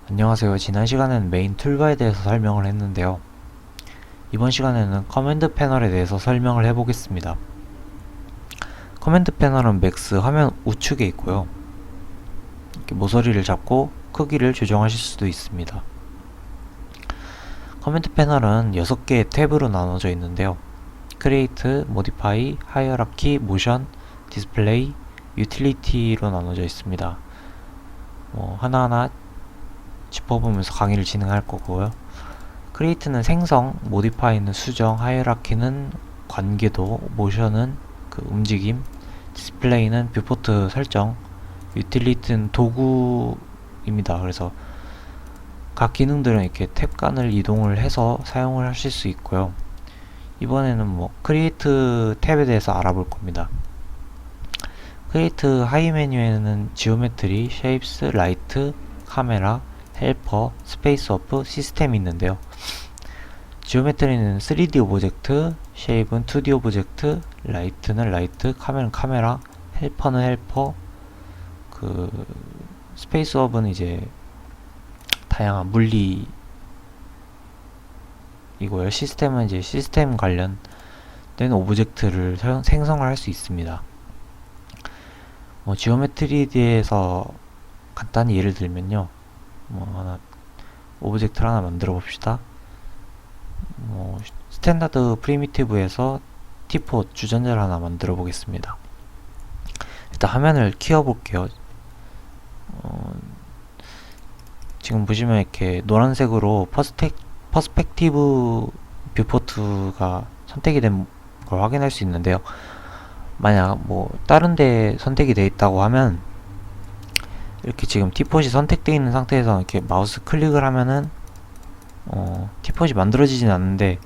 안녕하세요. 지난 시간에는 메인 툴바에 대해서 설명을 했는데요. 이번 시간에는 커맨드 패널에 대해서 설명을 해보겠습니다. 커맨드 패널은 맥스 화면 우측에 있고요. 이렇게 모서리를 잡고 크기를 조정하실 수도 있습니다. 커맨드 패널은 6개의 탭으로 나눠져 있는데요. Create, Modify, Hierarchy, Motion, Display, Utility로 나눠져 있습니다. 하나하나 짚어보면서 강의를 진행할 거고요. 크리에이트는 생성, 모디파이는 수정, 하이라키는 관계도, 모션은 움직임, 디스플레이는 뷰포트 설정, 유틸리티는 도구입니다. 그래서 각 기능들은 이렇게 탭 간을 이동을 해서 사용을 하실 수 있고요. 이번에는 크리에이트 탭에 대해서 알아볼 겁니다. 크리에이트 하이 메뉴에는 지오메트리, 쉐입스, 라이트, 카메라, 헬퍼, 스페이스 오프, 시스템이 있는데요. 지오메트리는 3D 오브젝트, 쉐입은 2D 오브젝트, 라이트는 라이트, 카메라는 카메라, 헬퍼는 헬퍼, 스페이스 오브는 이제 다양한 물리 이고요. 시스템은 이제 시스템 관련된 오브젝트를 생성을 할 수 있습니다. 지오메트리에 대해서 간단히 예를 들면요. 오브젝트를 하나 만들어 봅시다. 스탠다드 프리미티브에서 T4 주전자를 하나 만들어 보겠습니다. 일단 화면을 키워 볼게요. 지금 보시면 이렇게 노란색으로 퍼스펙티브 뷰포트가 선택이 된 걸 확인할 수 있는데요. 만약 다른 데 선택이 되어 있다고 하면 이렇게 지금 T4이 선택되어 있는 상태에서 이렇게 마우스 클릭을 하면은 T4이 만들어지진 않는데,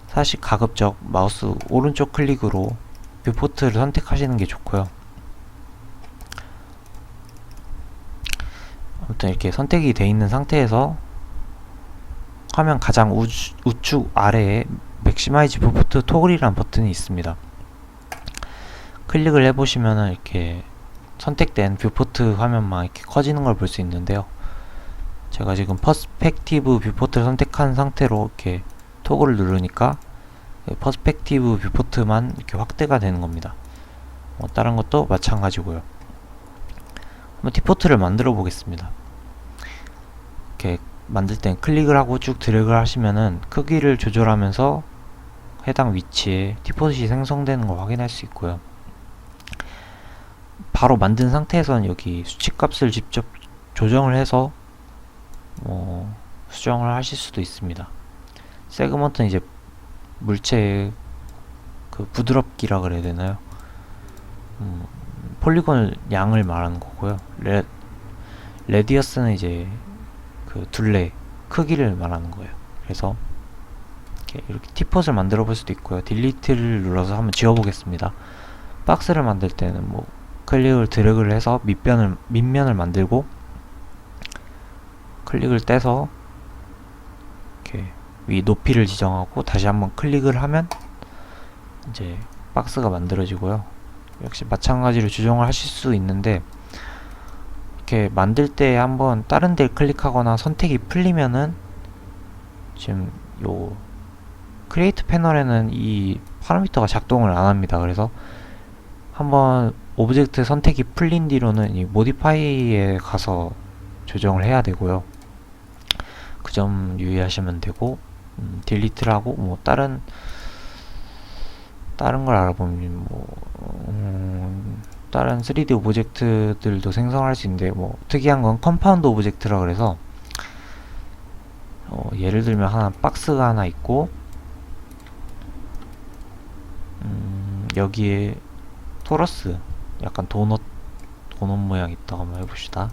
사실 가급적 마우스 오른쪽 클릭으로 뷰포트를 선택하시는 게 좋고요. 아무튼 이렇게 선택이 되어 있는 상태에서 화면 가장 우측 아래에 맥시마이즈 뷰포트 토글이라는 버튼이 있습니다. 클릭을 해보시면은 이렇게 선택된 뷰포트 화면만 이렇게 커지는 걸 볼 수 있는데요. 제가 지금 퍼스펙티브 뷰포트를 선택한 상태로 이렇게 토글을 누르니까 퍼스펙티브 뷰포트만 이렇게 확대가 되는 겁니다. 다른 것도 마찬가지고요. 한번 T포트를 만들어 보겠습니다. 이렇게 만들 땐 클릭을 하고 쭉 드래그를 하시면은 크기를 조절하면서 해당 위치에 T포트이 생성되는 걸 확인할 수 있고요. 바로 만든 상태에서는 여기 수치값을 직접 조정을 해서 수정을 하실 수도 있습니다. 세그먼트는 이제 물체의 부드럽기라 그래야 되나요? 폴리곤 양을 말하는 거고요. 레디어스는 이제 둘레 크기를 말하는 거예요. 그래서 이렇게 T폿을 만들어 볼 수도 있고요. 딜리트를 눌러서 한번 지워 보겠습니다. 박스를 만들 때는 클릭을 드래그를 해서 밑면을 만들고 클릭을 떼서 이렇게 위 높이를 지정하고 다시 한번 클릭을 하면 이제 박스가 만들어지고요. 역시 마찬가지로 조정을 하실 수 있는데, 이렇게 만들 때 한번 다른 데 클릭하거나 선택이 풀리면은 지금 요 크리에이트 패널에는 이 파라미터가 작동을 안 합니다. 그래서 한번 오브젝트 선택이 풀린 뒤로는 이 모디파이에 가서 조정을 해야 되고요. 그 점 유의하시면 되고, 딜리트를 하고 다른 걸 알아보면 다른 3D 오브젝트들도 생성할 수 있는데, 특이한 건 컴파운드 오브젝트라 그래서 예를 들면 박스가 하나 있고 여기에 토러스 약간 도넛 모양 있다고 한번 해봅시다.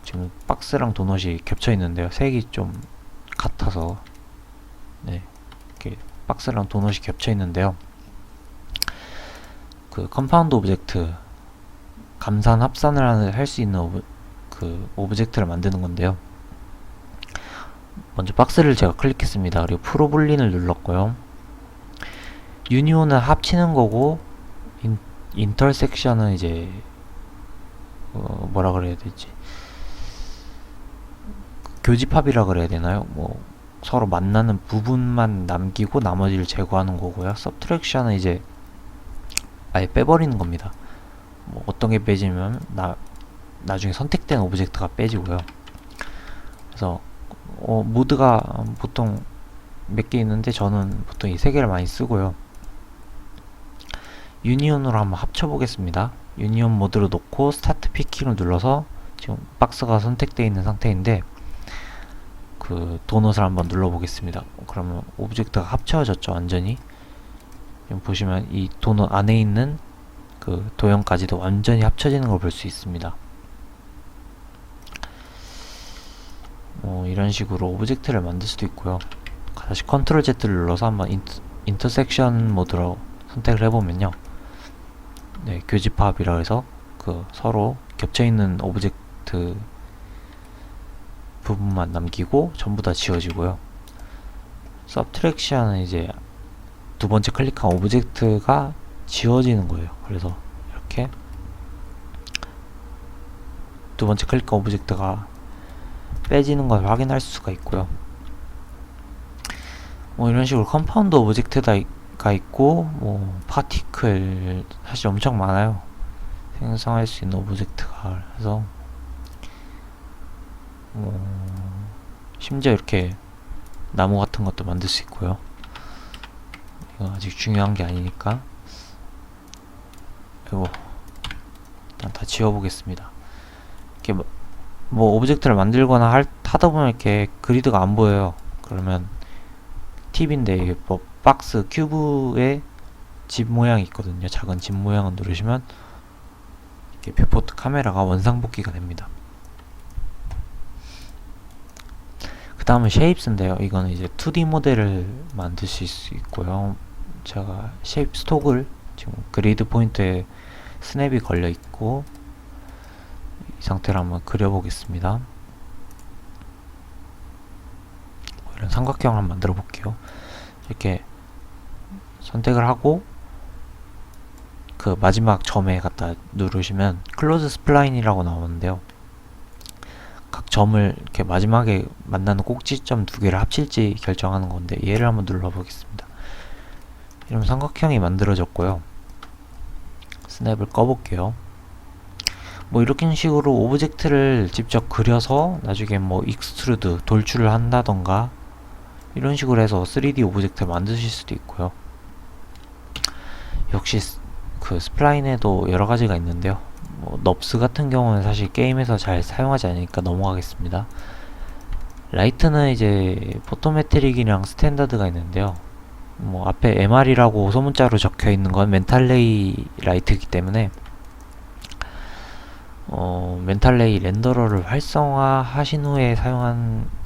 지금 박스랑 도넛이 겹쳐 있는데요. 색이 좀 같아서 이렇게 박스랑 도넛이 겹쳐 있는데요. 컴파운드 오브젝트 감산 합산을 할 수 있는 오브젝트를 만드는 건데요. 먼저 박스를 제가 클릭했습니다. 그리고 프로블린을 눌렀고요. 유니온은 합치는 거고 인터섹션은 이제 뭐라 그래야 되지? 교집합이라 그래야 되나요? 뭐 서로 만나는 부분만 남기고 나머지를 제거하는 거고요. 서브트랙션은 이제 아예 빼버리는 겁니다. 뭐 어떤 게 빼지면 나중에 선택된 오브젝트가 빼지고요. 그래서 모드가 보통 몇 개 있는데 저는 보통 이 세 개를 많이 쓰고요. 유니온으로 한번 합쳐보겠습니다. 유니온 모드로 놓고 스타트 피킹을 눌러서 지금 박스가 선택되어 있는 상태인데 그 도넛을 한번 눌러보겠습니다. 그러면 오브젝트가 합쳐졌죠, 완전히. 지금 보시면 이 도넛 안에 있는 그 도형까지도 완전히 합쳐지는 걸 볼 수 있습니다. 이런 식으로 오브젝트를 만들 수도 있고요. 다시 컨트롤 Z를 눌러서 한번 인터섹션 모드로 선택을 해보면요. 네, 교집합이라 해서 그 서로 겹쳐있는 오브젝트 부분만 남기고 전부 다 지워지고요. 서브트랙션은 이제 두 번째 클릭한 오브젝트가 지워지는 거예요. 그래서 이렇게 두 번째 클릭한 오브젝트가 빼지는 걸 확인할 수가 있고요. 뭐 이런 식으로 컴파운드 오브젝트가 있고 뭐 파티클 사실 엄청 많아요. 생성할 수 있는 오브젝트가. 그래서 심지어 이렇게 나무 같은 것도 만들 수 있고요. 이거 아직 중요한 게 아니니까 이거 일단 다 지워보겠습니다. 이렇게 뭐 오브젝트를 만들거나 하다 보면 이렇게 그리드가 안 보여요. 그러면 팁인데 이게 뭐 박스 큐브의 집 모양이 있거든요. 작은 집 모양을 누르시면 이렇게 뷰포트 카메라가 원상복귀가 됩니다. 그 다음은 쉐입스인데요. 이거는 이제 2D 모델을 만드실 수 있고요. 제가 쉐입 스톡을 지금 그리드 포인트에 스냅이 걸려 있고 이 상태로 한번 그려보겠습니다. 이런 삼각형을 한번 만들어 볼게요. 이렇게 선택을 하고 그 마지막 점에 갖다 누르시면 클로즈 스플라인이라고 나오는데요. 각 점을 이렇게 마지막에 만나는 꼭지점 두 개를 합칠지 결정하는 건데 얘를 한번 눌러보겠습니다. 이러면 삼각형이 만들어졌고요. 스냅을 꺼볼게요. 뭐 이런 식으로 오브젝트를 직접 그려서 나중에 뭐 익스트루드, 돌출을 한다던가 이런 식으로 해서 3D 오브젝트를 만드실 수도 있고요. 역시 그 스플라인에도 여러 가지가 있는데요. 뭐 넙스 같은 경우는 사실 게임에서 잘 사용하지 않으니까 넘어가겠습니다. 라이트는 이제 포토메트릭이랑 스탠다드가 있는데요. 뭐 앞에 MR이라고 소문자로 적혀 있는 건 멘탈레이 라이트이기 때문에 멘탈레이 렌더러를 활성화하신 후에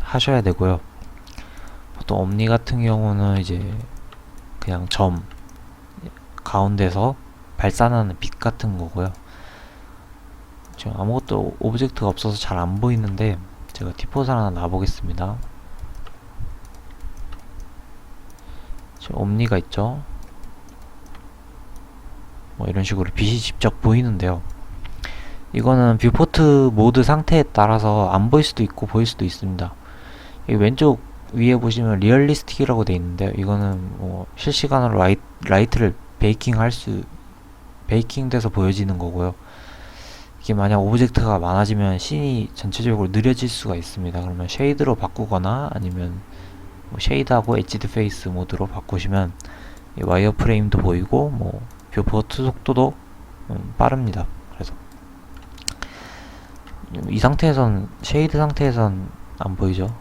하셔야 되고요. 보통 옴니 같은 경우는 이제 그냥 점 가운데서 발산하는 빛 같은 거고요. 지금 아무것도 오브젝트가 없어서 잘 안 보이는데 제가 티폿을 하나 놔보겠습니다. 지금 옴니가 있죠. 뭐 이런 식으로 빛이 직접 보이는데요. 이거는 뷰포트 모드 상태에 따라서 안 보일 수도 있고 보일 수도 있습니다. 이 왼쪽 위에 보시면 리얼리스틱이라고 되어 있는데 이거는 뭐 실시간으로 라이트를 베이킹 돼서 보여지는 거고요. 이게 만약 오브젝트가 많아지면 씬이 전체적으로 느려질 수가 있습니다. 그러면 쉐이드로 바꾸거나 아니면 뭐 쉐이드하고 엣지드 페이스 모드로 바꾸시면 와이어 프레임도 보이고 뭐 뷰포트 속도도 빠릅니다. 그래서 이 상태에선 쉐이드 상태에선 안 보이죠.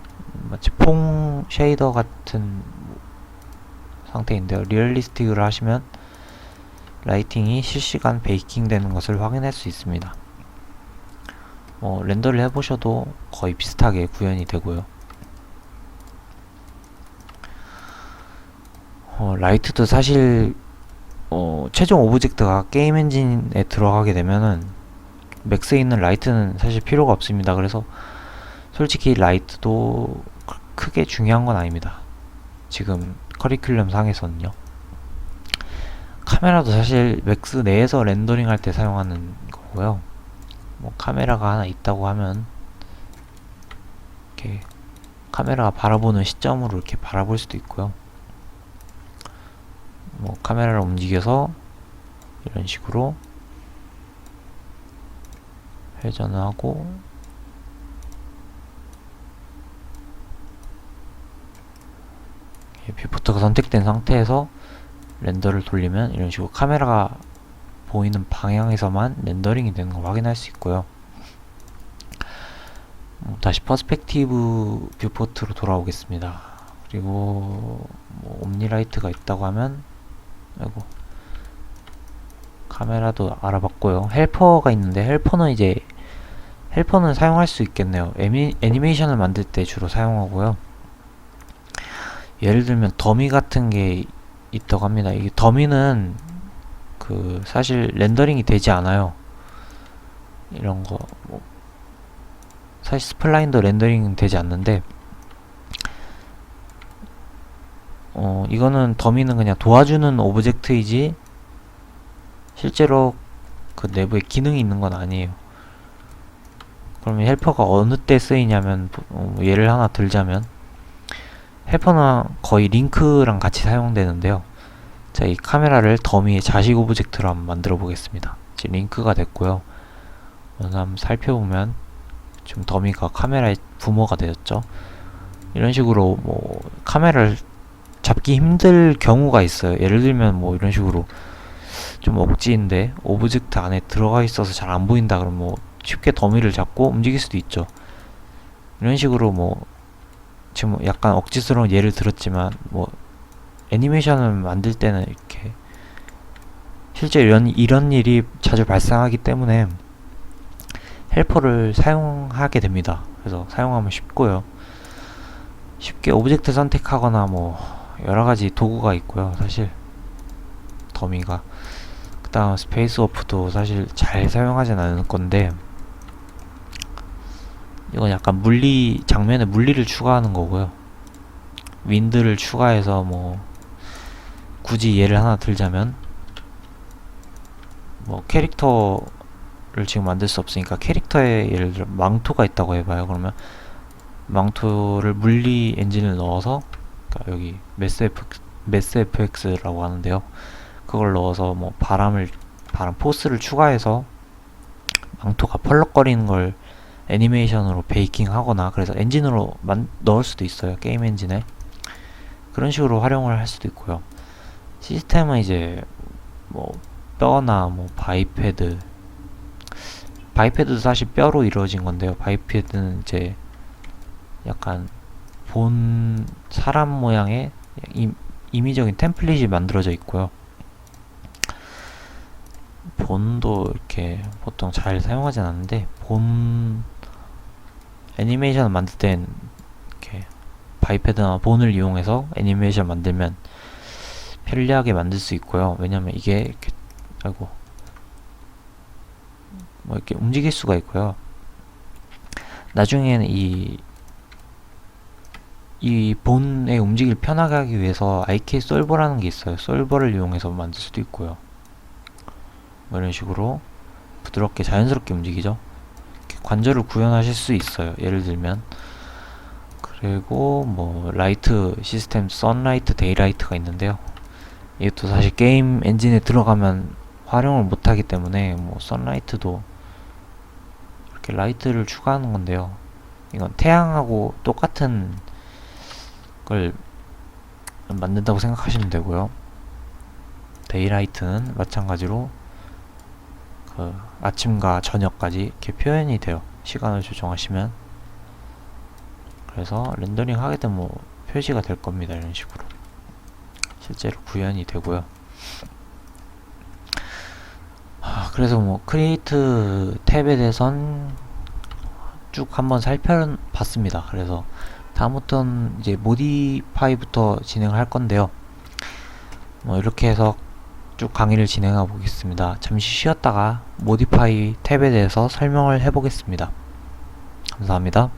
마치 퐁 쉐이더 같은 상태인데요. 리얼리스틱으로 하시면 라이팅이 실시간 베이킹 되는 것을 확인할 수 있습니다. 렌더를 해보셔도 거의 비슷하게 구현이 되고요. 라이트도 사실 최종 오브젝트가 게임 엔진에 들어가게 되면은 맥스에 있는 라이트는 사실 필요가 없습니다. 그래서 솔직히 라이트도 크게 중요한 건 아닙니다. 지금 커리큘럼 상에서는요. 카메라도 사실 맥스 내에서 렌더링 할 때 사용하는 거고요. 뭐 카메라가 하나 있다고 하면 이렇게 카메라가 바라보는 시점으로 이렇게 바라볼 수도 있고요. 뭐 카메라를 움직여서 이런 식으로 회전을 하고 뷰포트가 선택된 상태에서 렌더를 돌리면 이런 식으로 카메라가 보이는 방향에서만 렌더링이 되는 걸 확인할 수 있고요. 다시 퍼스펙티브 뷰포트로 돌아오겠습니다. 그리고 뭐 옴니라이트가 있다고 하면 아이고 카메라도 알아봤고요. 헬퍼가 있는데 헬퍼는 사용할 수 있겠네요. 애니메이션을 만들 때 주로 사용하고요. 예를 들면 더미 같은 게 있다고 합니다. 이 더미는 사실 렌더링이 되지 않아요. 이런 거 뭐 사실 스플라인도 렌더링 되지 않는데 이거는 더미는 그냥 도와주는 오브젝트이지 실제로 그 내부에 기능이 있는 건 아니에요. 그러면 헬퍼가 어느 때 쓰이냐면 예를 하나 들자면 헬퍼는 거의 링크랑 같이 사용되는데요. 자, 이 카메라를 더미의 자식 오브젝트로 한번 만들어 보겠습니다. 지금 링크가 됐고요. 한번 살펴보면 지금 더미가 카메라의 부모가 되었죠. 이런 식으로 뭐 카메라를 잡기 힘들 경우가 있어요. 예를 들면 뭐 이런 식으로 좀 억지인데 오브젝트 안에 들어가 있어서 잘 안 보인다 그러면 뭐 쉽게 더미를 잡고 움직일 수도 있죠. 이런 식으로 뭐 지금 약간 억지스러운 예를 들었지만 뭐 애니메이션을 만들 때는 이렇게 실제 이런 일이 자주 발생하기 때문에 헬퍼를 사용하게 됩니다. 그래서 사용하면 쉽고요. 쉽게 오브젝트 선택하거나 뭐 여러가지 도구가 있고요. 사실 더미가 그 다음 스페이스 워프도 사실 잘 사용하진 않을 건데 이건 약간 장면에 물리를 추가하는 거고요. 윈드를 추가해서 뭐 굳이 예를 하나 들자면 뭐 캐릭터를 지금 만들 수 없으니까 캐릭터에 예를 들어 망토가 있다고 해봐요. 그러면 망토를 물리 엔진을 넣어서 그러니까 여기 매스 FX라고 하는데요. 그걸 넣어서 뭐 바람 포스를 추가해서 망토가 펄럭거리는 걸 애니메이션으로 베이킹 하거나 그래서 엔진으로 넣을 수도 있어요. 게임 엔진에. 그런 식으로 활용을 할 수도 있고요. 시스템은 이제 뭐 뼈나 뭐 바이패드도 사실 뼈로 이루어진 건데요. 바이패드는 이제 약간 본 사람 모양의 임의적인 템플릿이 만들어져 있고요. 본도 이렇게 보통 잘 사용하진 않는데 애니메이션을 만들 땐 이렇게 바이패드나 본을 이용해서 애니메이션 만들면 편리하게 만들 수 있고요. 왜냐면 이게 이렇게 뭐 이렇게 움직일 수가 있고요. 나중에는 이 본에 움직일 편하게 하기 위해서 IK 솔버라는 게 있어요. 솔버를 이용해서 만들 수도 있고요. 뭐 이런 식으로 부드럽게 자연스럽게 움직이죠. 이렇게 관절을 구현하실 수 있어요. 예를 들면 그리고 뭐 라이트 시스템 선라이트 데이라이트가 있는데요. 이것도 사실 게임 엔진에 들어가면 활용을 못하기 때문에 뭐 선라이트도 이렇게 라이트를 추가하는 건데요. 이건 태양하고 똑같은 걸 만든다고 생각하시면 되고요. 데이라이트는 마찬가지로 아침과 저녁까지 이렇게 표현이 돼요. 시간을 조정하시면. 그래서 렌더링 하게 되면 뭐 표시가 될 겁니다. 이런 식으로 실제로 구현이 되고요. 그래서 뭐 크리에이트 탭에 대해선 쭉 한번 살펴봤습니다. 그래서 다음부터는 이제 모디파이부터 진행을 할 건데요. 뭐 이렇게 해서 쭉 강의를 진행해 보겠습니다. 잠시 쉬었다가 모디파이 탭에 대해서 설명을 해 보겠습니다. 감사합니다.